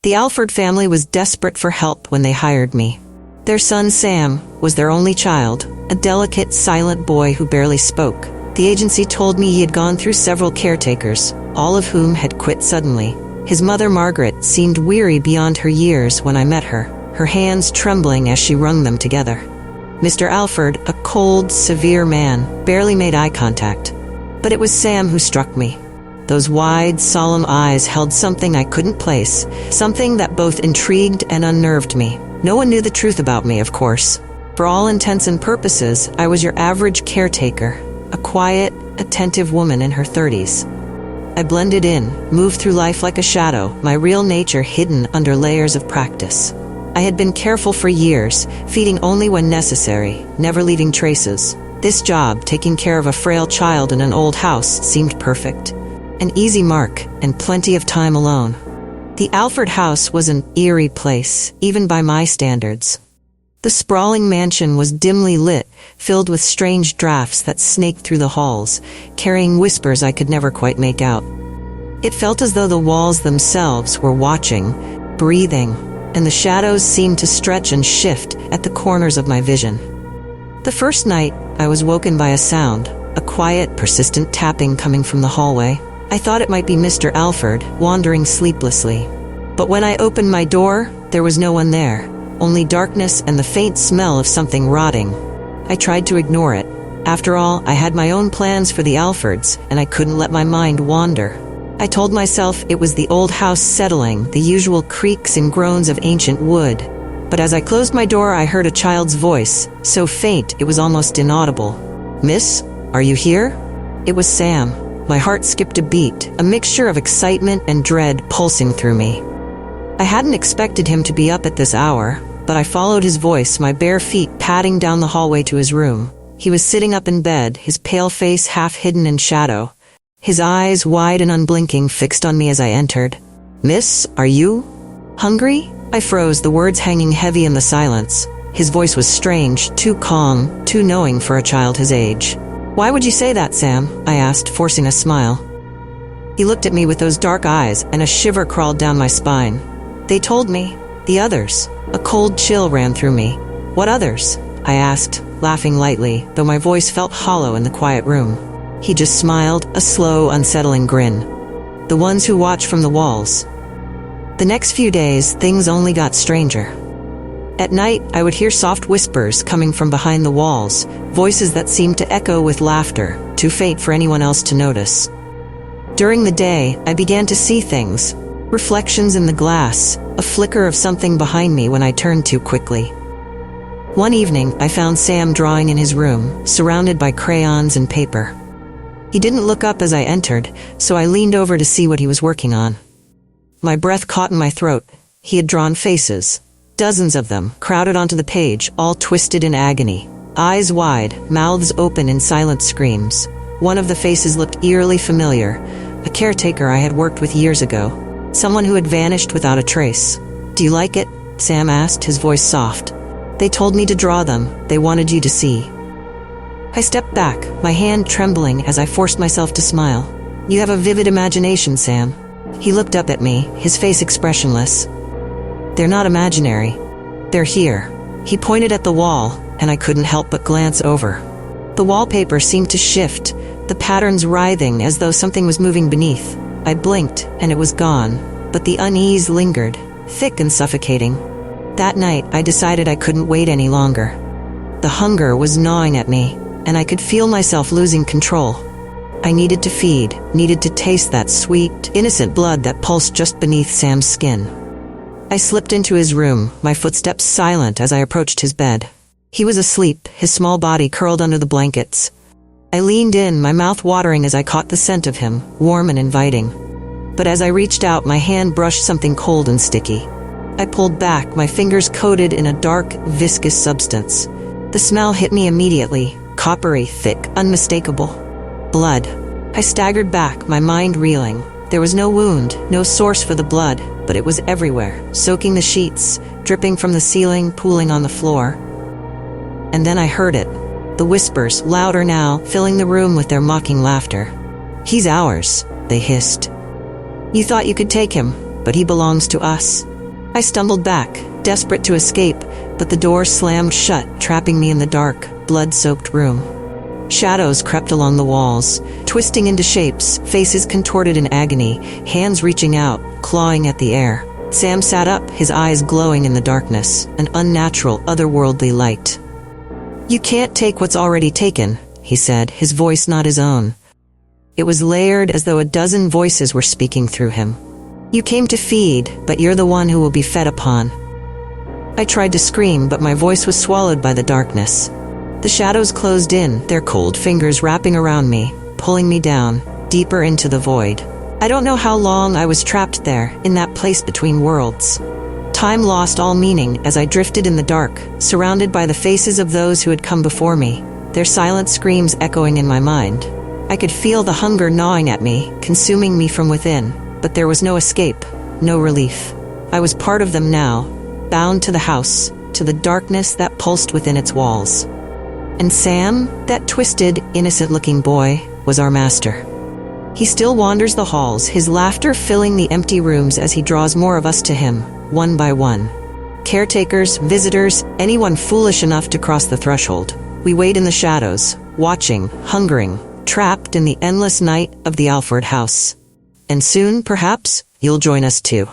The Alford family was desperate for help when they hired me. Their son Sam was their only child, a delicate, silent boy who barely spoke. The agency told me he had gone through several caretakers, all of whom had quit suddenly. His mother, Margaret, seemed weary beyond her years when I met her hands trembling as she wrung them together. Mr. Alford, a cold, severe man, barely made eye contact. But it was Sam who struck me. Those wide, solemn eyes held something I couldn't place, something that both intrigued and unnerved me. No one knew the truth about me, of course. For all intents and purposes, I was your average caretaker, a quiet, attentive woman in her 30s. I blended in, moved through life like a shadow, my real nature hidden under layers of practice. I had been careful for years, feeding only when necessary, never leaving traces. This job, taking care of a frail child in an old house, seemed perfect. An easy mark, and plenty of time alone. The Alford house was an eerie place, even by my standards. The sprawling mansion was dimly lit, filled with strange drafts that snaked through the halls, carrying whispers I could never quite make out. It felt as though the walls themselves were watching, breathing, and the shadows seemed to stretch and shift at the corners of my vision. The first night, I was woken by a sound, a quiet, persistent tapping coming from the hallway. I thought it might be Mr. Alford, wandering sleeplessly. But when I opened my door, there was no one there, only darkness and the faint smell of something rotting. I tried to ignore it. After all, I had my own plans for the Alfords, and I couldn't let my mind wander. I told myself it was the old house settling, the usual creaks and groans of ancient wood. But as I closed my door, I heard a child's voice, so faint it was almost inaudible. "Miss, are you here?" It was Sam. My heart skipped a beat, a mixture of excitement and dread pulsing through me. I hadn't expected him to be up at this hour, but I followed his voice, my bare feet padding down the hallway to his room. He was sitting up in bed, his pale face half hidden in shadow. His eyes, wide and unblinking, fixed on me as I entered. "Miss, are you hungry?" I froze, the words hanging heavy in the silence. His voice was strange, too calm, too knowing for a child his age. "Why would you say that, Sam?" I asked, forcing a smile. He looked at me with those dark eyes, and a shiver crawled down my spine. "They told me. The others." A cold chill ran through me. "What others?" I asked, laughing lightly, though my voice felt hollow in the quiet room. He just smiled, a slow, unsettling grin. "The ones who watch from the walls." The next few days, things only got stranger. At night, I would hear soft whispers coming from behind the walls, voices that seemed to echo with laughter, too faint for anyone else to notice. During the day, I began to see things, reflections in the glass, a flicker of something behind me when I turned too quickly. One evening, I found Sam drawing in his room, surrounded by crayons and paper. He didn't look up as I entered, so I leaned over to see what he was working on. My breath caught in my throat. He had drawn faces. Dozens of them, crowded onto the page, all twisted in agony. Eyes wide, mouths open in silent screams. One of the faces looked eerily familiar, a caretaker I had worked with years ago. Someone who had vanished without a trace. "Do you like it?" Sam asked, his voice soft. "They told me to draw them. They wanted you to see." I stepped back, my hand trembling as I forced myself to smile. "You have a vivid imagination, Sam." He looked up at me, his face expressionless. "They're not imaginary. They're here." He pointed at the wall, and I couldn't help but glance over. The wallpaper seemed to shift, the patterns writhing as though something was moving beneath. I blinked, and it was gone, but the unease lingered, thick and suffocating. That night, I decided I couldn't wait any longer. The hunger was gnawing at me, and I could feel myself losing control. I needed to feed, needed to taste that sweet, innocent blood that pulsed just beneath Sam's skin. I slipped into his room, my footsteps silent as I approached his bed. He was asleep, his small body curled under the blankets. I leaned in, my mouth watering as I caught the scent of him, warm and inviting. But as I reached out, my hand brushed something cold and sticky. I pulled back, my fingers coated in a dark, viscous substance. The smell hit me immediately, coppery, thick, unmistakable. Blood. I staggered back, my mind reeling. There was no wound, no source for the blood, but it was everywhere, soaking the sheets, dripping from the ceiling, pooling on the floor. And then I heard it. The whispers, louder now, filling the room with their mocking laughter. "He's ours," they hissed. "You thought you could take him, but he belongs to us. I stumbled back, desperate to escape, but the door slammed shut, trapping me in the dark, blood-soaked room. Shadows crept along the walls, twisting into shapes, faces contorted in agony, hands reaching out, clawing at the air. Sam sat up, his eyes glowing in the darkness, an unnatural, otherworldly light. "You can't take what's already taken," he said, his voice not his own. It was layered as though a dozen voices were speaking through him. "You came to feed, but you're the one who will be fed upon." I tried to scream, but my voice was swallowed by the darkness. The shadows closed in, their cold fingers wrapping around me, pulling me down, deeper into the void. I don't know how long I was trapped there, in that place between worlds. Time lost all meaning as I drifted in the dark, surrounded by the faces of those who had come before me, their silent screams echoing in my mind. I could feel the hunger gnawing at me, consuming me from within, but there was no escape, no relief. I was part of them now, bound to the house, to the darkness that pulsed within its walls. And Sam, that twisted, innocent-looking boy, was our master. He still wanders the halls, his laughter filling the empty rooms as he draws more of us to him, one by one. Caretakers, visitors, anyone foolish enough to cross the threshold. We wait in the shadows, watching, hungering, trapped in the endless night of the Alford house. And soon, perhaps, you'll join us too.